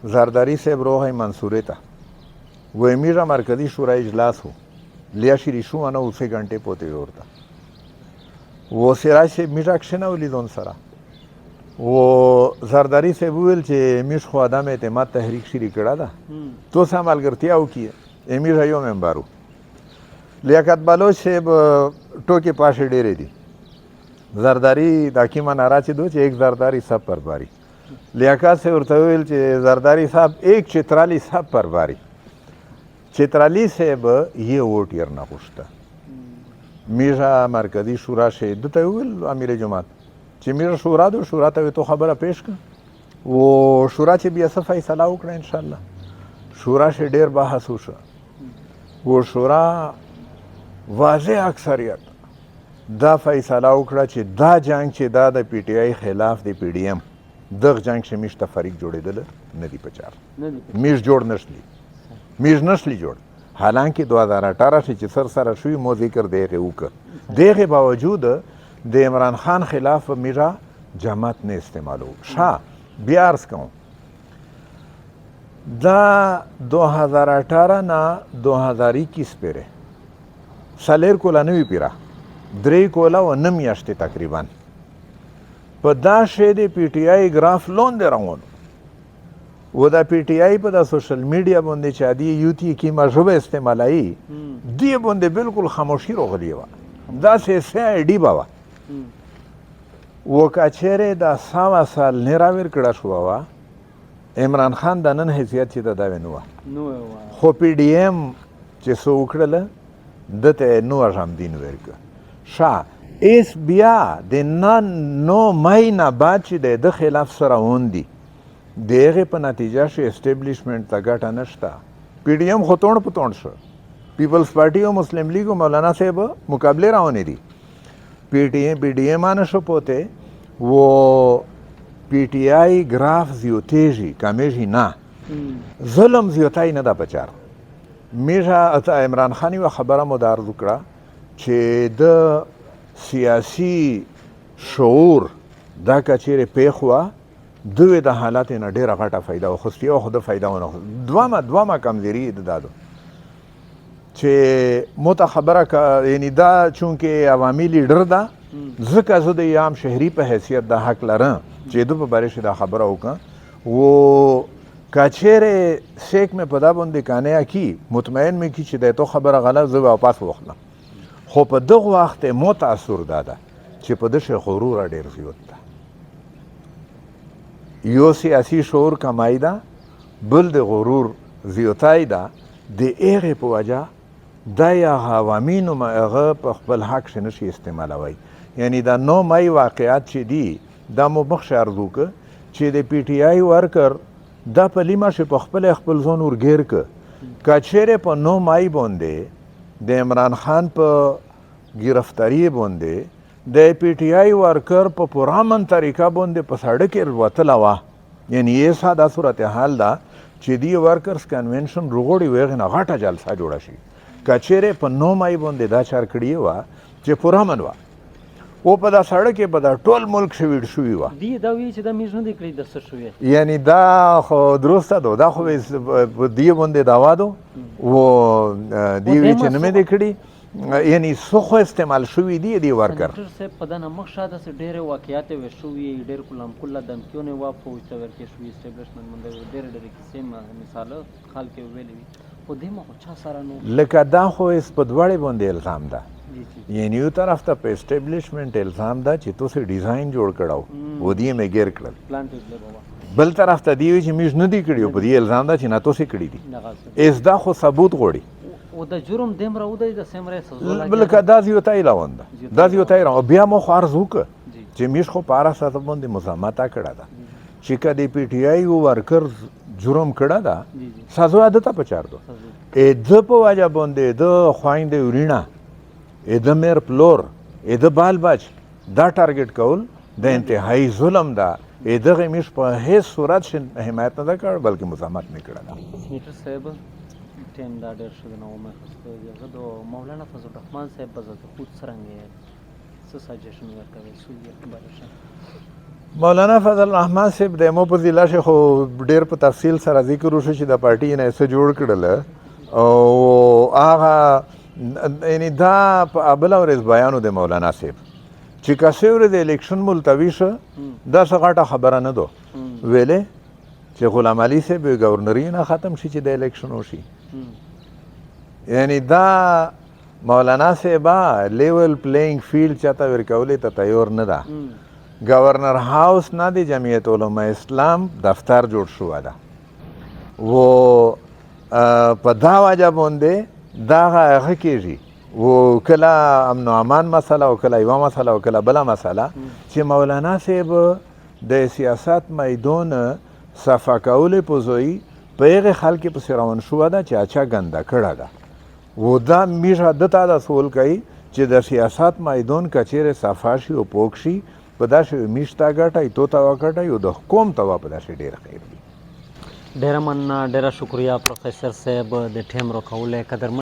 Speaker 1: زرداری صاحب روح منصوره تا वो एमीरा मरकजी शुरा इजलास हो लिया शिरीशु आना उसे घंटे पोते होता वो सिराज से मीरा अक्षना उली दोन सरा वो जरदारी से बुल चे एमिश ख्वादा में एतमाद तहरीक शिरी कड़ा था तो सामाल करती आओ किए एमीर हयो मेंबारू लियाकत बालोच से टोके पाशे डेरे दी जरदारी दाकीमा नाराज दो चे एक जरदारी सब पर बारी लियाकत से उर्तवेल चे जरदारी साहब एक चित्राली सब पर बारी चित्राली साहब ये वोट यरना पुछता मीरा मरकजी शुरा से दुतवेल अमीर जमात चे मीरा शुरा दो शुरा तवे तो खबर पेश कर वो शुरा चे भी ऐसा फैसला उकड़ा इंशाल्लाह शुरा से डेर बहस हुआ वो शुरा वाज़े अक्सरियत دا فیصله وکړه چې دا جنگ چې دا د پی ټی آی خلاف د پی ډی ایم دغه جنگ چې میش تفریق جوړېدل نه دی پچار میش جوړ نشلی میش نشلی جوړ حالانکه 2018 چې سر سره شوی مو ذکر دیغه وکړه دیغه باوجود د عمران خان خلاف میرا جماعت نه استعمالو شاه بیا عرض کوم دا 2018 نه 2021 پورې سالیر کولا نوی پیرا درې کولا و نه میاشتې تقریبا په دا شی د پی ټی آی ګراف لون دی روان و دا پی ټی آی په د سوشل میډیا باندې چې دی یوتی کیما ژبه استعمالایي دی باندې بالکل خاموشي راغلی و دا سه ډی بابا و کچره دا 100 سال نه راویر کړه شو وا عمران خان د نن حیثیت چې دا نو خو پی ډی ایم چې سو وکړله دته نو رام دین ورک شا اس بیا د نو ماینا بعد چې د خلاف سره وندي دغه په نتیجه شي اسټابلیشمنت ته ګټه نشته پی ډی ایم خو توڼ په توڼ شو پیپلز پارټي او مسلم لیگ او مولانا صاحب مقابله راونی دي پی डी एम आना शो पोते वो पीटीआई ग्राफ जियोतेजी कामेजी ना जुल्म जियोताई न दा बचार मेरा अता इमरान खानी व खबरा मुदार दुकड़ा چې د سیاسي شعور دا کچېرې پیښ وه دوی د حالات نه ډېره غټه فایده واخیستې او خو د فایده ونه دوامه کمزوري د دادو چې موته خبره یعنی دا چونکې عوامي لیډر ده ځکه زه د عام شهري په حیثیت د حق لرم چې د په باره دا خبره وکړم و کچېرې سیک مې په دا باندې کانیا کی مطمئن مې کی چې د تو خبره غلط زه واپس واخلم خو په دغه وخت مو تاثر داده چې په دشه غرور ډېر زیات ده یو سیاسي شعور کمای ده بل د غرور زیاتای ده د هغې په وجه دا یا عوامینو هغه په خپل حق ښه نشي استعمالوی یعنی دا 9 مای واقعات چې دي دا مو مخ شارځو که چې د پی ټی آی ورکر دا په لیما چې په خپل ځون ورګیر که کچېرې په 9 مای باندې د عمران خان په گرفتاری باندې د پی ټی آی ورکر په پرامن طریقه باندې په سړک کې وتله وه یعنی یې ساده صورتحال ده چې دی ورکرز کنونشن رغوړي وغه نه غټه جلسه جوړه شي کچېرې په 9 مای باندې دا چار کړی و چې پرامن و او په دا سړک کې په دا ټول ملک شویډ شوی و
Speaker 2: دی دا وی چې دا میژ نه دی کړی د څه شوی
Speaker 1: یعنی دا خو درسته ده دا خو دی باندې داوا دو و دی وی چې نه مې دی کړی یعنی سخو استعمال شوی دی ورکر
Speaker 2: سنټر سے پدانه مخ شاده سے ډېر واقعیات و شوی ډېر کلام کله دمکیونه وا فوج ته ورکې شوی اسټابلیشمنت باندې ډېر کیسې مثال خال کې ویلې خو دې مخ چا سره نو
Speaker 1: لکه دا خو اس په دوړې باندې الزام ده یعنی یو طرف ته په اسټابلیشمنت الزام ده چې تاسو ډیزاین جوړ کړو و دې مې ګیر کړل بل طرف ته دی چې موږ نه دی کړیو په دې الزام ده چې نه تاسو کړی دي اس دا خو ثبوت غوړي
Speaker 2: او د جرم دیم را ودی د سیمره سزا
Speaker 1: بلکې دا زیاتای لاوند دا زیاتای را بیا مو خارز وک چې میش خو پارا سات باندې مزامات کړه دا چې کدی پی ټی آی ورکر جرم کړه دا سازو عادت په چار دو ا د په واجب باندې د خوایند ورینا ا د مر پلور ا د بال بچ دا ټارګټ کول د انتهایی ظلم دا ا د غمیش په هیڅ صورت حمایت نه کړ بلکې مزامات نه کړه دا
Speaker 2: سنیټر صاحب ټیم دا ډېر شو نو مې خسته د مولانا فضل الرحمن صاحب بزه خود سرنګي څه سجیشن ورکوي سوی خبره
Speaker 1: مولانا فضل الرحمن صاحب د مو په ضلع شه خو ډېر په تفصیل سره ذکر وشو چې د پارټي نه څه جوړ کړل او هغه یعنی دا په ابل ورځ بیانو د مولانا صاحب چې کاسه د الیکشن ملتوی شو دا څه غټه خبره نه دو ویلې چې غلام علي صاحب گورنری نه ختم شي چې د الیکشن وشي یعنی دا مولانا صاحب لیول پلیینګ فیلډ چاته ورکولې ته تیار نه ده گورنر هاوس نه دی جمعیت علماء اسلام دفتر جوړ شو ده و په دا وجه باندې دا هغه کېږي و کله امن و امان مسله او کله یوه مسله او کله بله مسله چې مولانا صاحب د سیاست میدان صفا کولې په ځای په هغې خلکې پسې روان شوه ده چې اچا ګنده کړه ده و دا میشه ده ته دا سوال کوي چې د سیاست میدان که چیرې صفا شي او پوک شي په داسې میش ته ګټئ تو ته وګټئ او د حکوم ته په داسې ډېر خیر وي
Speaker 2: ډېره مننه ډېره شکریه پروفیسر صاحب د ټیم راکولو قدرمن